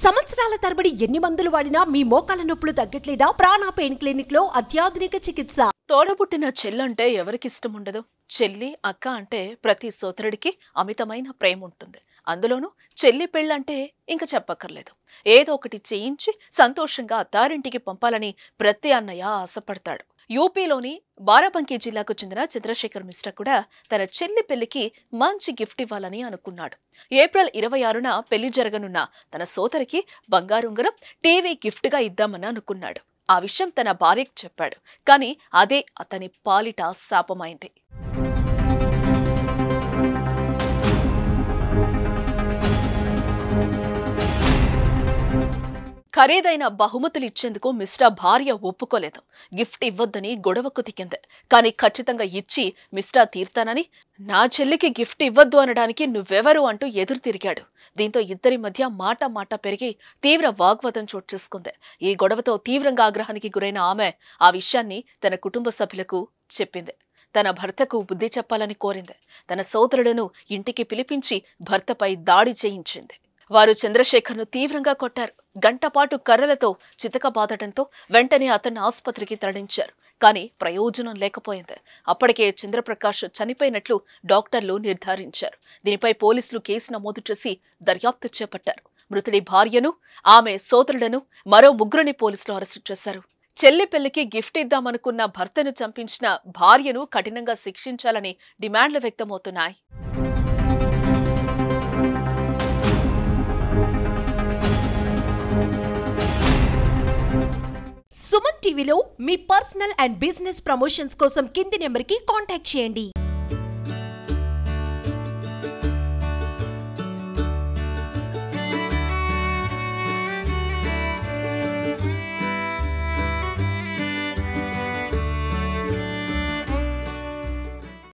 సంవత్సరాల తరబడి ఎన్ని మందులు వాడినా మీ మోకాల నొప్పులు తగ్గట్లేదా? ప్రాణ పెయిన్ క్లినిక్ లో అత్యాధునిక చికిత్స. తోడబుట్టిన చెల్లంటే ఎవరికిష్టం ఉండదు? చెల్లి అక్క అంటే ప్రతి సోదరుడికి అమితమైన ప్రేమ ఉంటుంది. అందులోనూ చెల్లి పెళ్ళంటే ఇంక చెప్పక్కర్లేదు. ఏదో ఒకటి చేయించి సంతోషంగా అత్తారింటికి పంపాలని ప్రతి అన్నయ్య ఆశపడతాడు. యూపీలోని బారాబంకీ జిల్లాకు చెందిన చంద్రశేఖర్ మిశ్రా కూడా తన చెల్లి పెళ్లికి మంచి గిఫ్ట్ ఇవ్వాలని అనుకున్నాడు. ఏప్రిల్ 26న పెళ్లి జరగనున్న తన సోదరికి బంగారుంగరం, టీవీ గిఫ్ట్ గా ఇద్దామని అనుకున్నాడు. ఆ విషయం తన భార్యకు చెప్పాడు. కానీ అదే అతని పాలిట శాపమైంది. ఖరీదైన బహుమతులు ఇచ్చేందుకు మిశ్రా భార్య ఒప్పుకోలేదు. గిఫ్ట్ ఇవ్వొద్దని గొడవకు దిగింది. కానీ ఖచ్చితంగా ఇచ్చి మిశ్రా తీర్తానని, నా చెల్లికి గిఫ్ట్ ఇవ్వద్దు అనడానికి నువ్వెవరు అంటూ ఎదురు తిరిగాడు. దీంతో ఇద్దరి మధ్య మాట పెరిగి తీవ్ర వాగ్వాదం చోటు చేసుకుంది. ఈ గొడవతో తీవ్రంగా ఆగ్రహానికి గురైన ఆమె ఆ విషయాన్ని తన కుటుంబ సభ్యులకు చెప్పింది. తన భర్తకు బుద్ధి చెప్పాలని కోరింది. తన సోదరులను ఇంటికి పిలిపించి భర్తపై దాడి చేయించింది. వారు చంద్రశేఖర్ను తీవ్రంగా కొట్టారు. గంటపాటు కర్రలతో చితకబాదటంతో వెంటనే అతన్ని ఆసుపత్రికి తరలించారు. కానీ ప్రయోజనం లేకపోయింది. అప్పటికే చంద్రప్రకాష్ చనిపోయినట్లు డాక్టర్లు నిర్ధారించారు. దీనిపై పోలీసులు కేసు నమోదు చేసి దర్యాప్తు చేపట్టారు. మృతుడి భార్యను, ఆమె సోదరులను, మరో 3 పోలీసులు అరెస్టు చేశారు. చెల్లి పెళ్లికి గిఫ్ట్ ఇద్దామనుకున్న భర్తను చంపించిన భార్యను కఠినంగా శిక్షించాలని డిమాండ్లు వ్యక్తమవుతున్నాయి. సుమన్ టీవీలో మీ పర్సనల్ అండ్ బిజినెస్ ప్రమోషన్స్ కోసం కింది నెంబర్కి కాంటాక్ట్ చేయండి.